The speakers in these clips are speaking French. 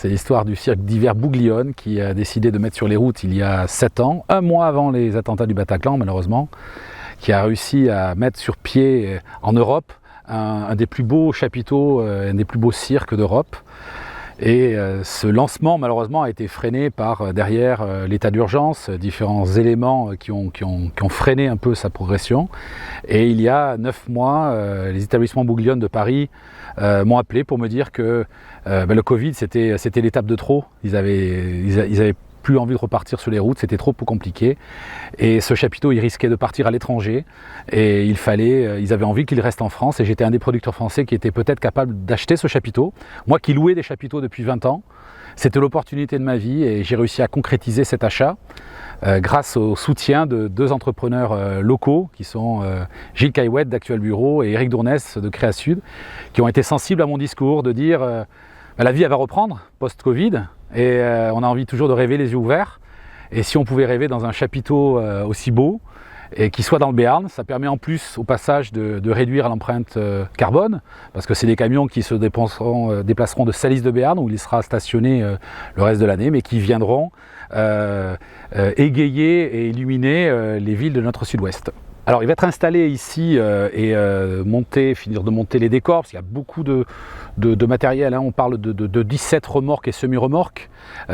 C'est l'histoire du cirque d'hiver Bouglione qui a décidé de mettre sur les routes il y a 7 ans, un mois avant les attentats du Bataclan malheureusement, qui a réussi à mettre sur pied en Europe un des plus beaux chapiteaux, un des plus beaux cirques d'Europe. Et ce lancement malheureusement a été freiné par derrière l'état d'urgence, différents éléments qui ont freiné un peu sa progression. Et il y a 9 mois, les établissements Bouglione de Paris m'ont appelé pour me dire que le Covid c'était l'étape de trop. Ils avaient plus envie de repartir sur les routes, c'était trop compliqué. Et ce chapiteau, il risquait de partir à l'étranger. Et ils avaient envie qu'il reste en France. Et j'étais un des producteurs français qui était peut-être capable d'acheter ce chapiteau. Moi qui louais des chapiteaux depuis 20 ans, c'était l'opportunité de ma vie et j'ai réussi à concrétiser cet achat grâce au soutien de 2 entrepreneurs locaux qui sont Gilles Caillouette d'Actuel Bureau et Eric Dournès de Créa Sud, qui ont été sensibles à mon discours de dire la vie elle va reprendre post-Covid. Et on a envie toujours de rêver les yeux ouverts. Et si on pouvait rêver dans un chapiteau aussi beau et qui soit dans le Béarn, ça permet en plus au passage de réduire l'empreinte carbone, parce que c'est des camions qui se déplaceront de Salis de Béarn, où il sera stationné le reste de l'année, mais qui viendront égayer et illuminer les villes de notre sud-ouest. Alors il va être installé ici et finir de monter les décors, parce qu'il y a beaucoup de matériel, hein. On parle de 17 remorques et semi-remorques,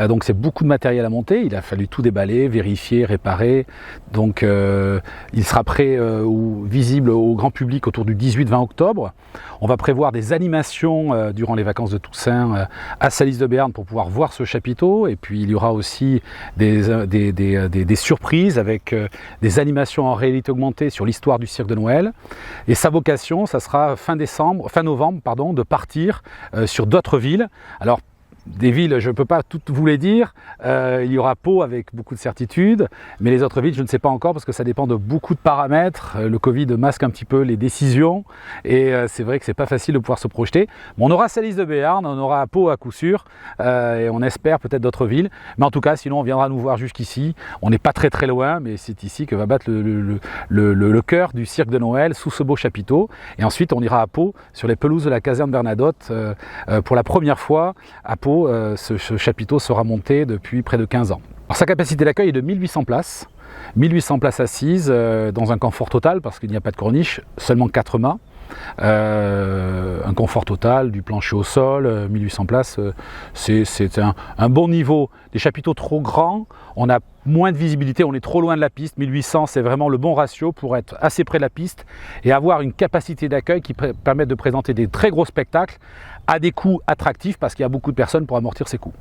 donc c'est beaucoup de matériel à monter. Il a fallu tout déballer, vérifier, réparer, donc il sera prêt ou visible au grand public autour du 18-20 octobre. On va prévoir des animations durant les vacances de Toussaint à Salis de Béarn pour pouvoir voir ce chapiteau, et puis il y aura aussi des surprises avec des animations en réalité augmentée sur l'histoire du cirque de Noël. Et sa vocation, ça sera fin novembre, de partir sur d'autres villes. Alors des villes, je ne peux pas toutes vous les dire, il y aura Pau avec beaucoup de certitude, mais les autres villes, je ne sais pas encore parce que ça dépend de beaucoup de paramètres. Le Covid masque un petit peu les décisions et c'est vrai que c'est pas facile de pouvoir se projeter. Mais on aura Salis de Béarn, on aura Pau à coup sûr et on espère peut-être d'autres villes. Mais en tout cas, sinon on viendra nous voir jusqu'ici. On n'est pas très loin, mais c'est ici que va battre le cœur du cirque de Noël sous ce beau chapiteau. Et ensuite, on ira à Pau sur les pelouses de la caserne Bernadotte pour la première fois à Pau. Ce chapiteau sera monté depuis près de 15 ans. Alors, sa capacité d'accueil est de 1800 places, 1800 places assises dans un confort total parce qu'il n'y a pas de corniche, seulement 4 mâts. Un confort total, du plancher au sol, 1800 places, c'est un bon niveau. Des chapiteaux trop grands, on a moins de visibilité, on est trop loin de la piste. 1800 c'est vraiment le bon ratio pour être assez près de la piste et avoir une capacité d'accueil qui permette de présenter des très gros spectacles à des coûts attractifs parce qu'il y a beaucoup de personnes pour amortir ces coûts.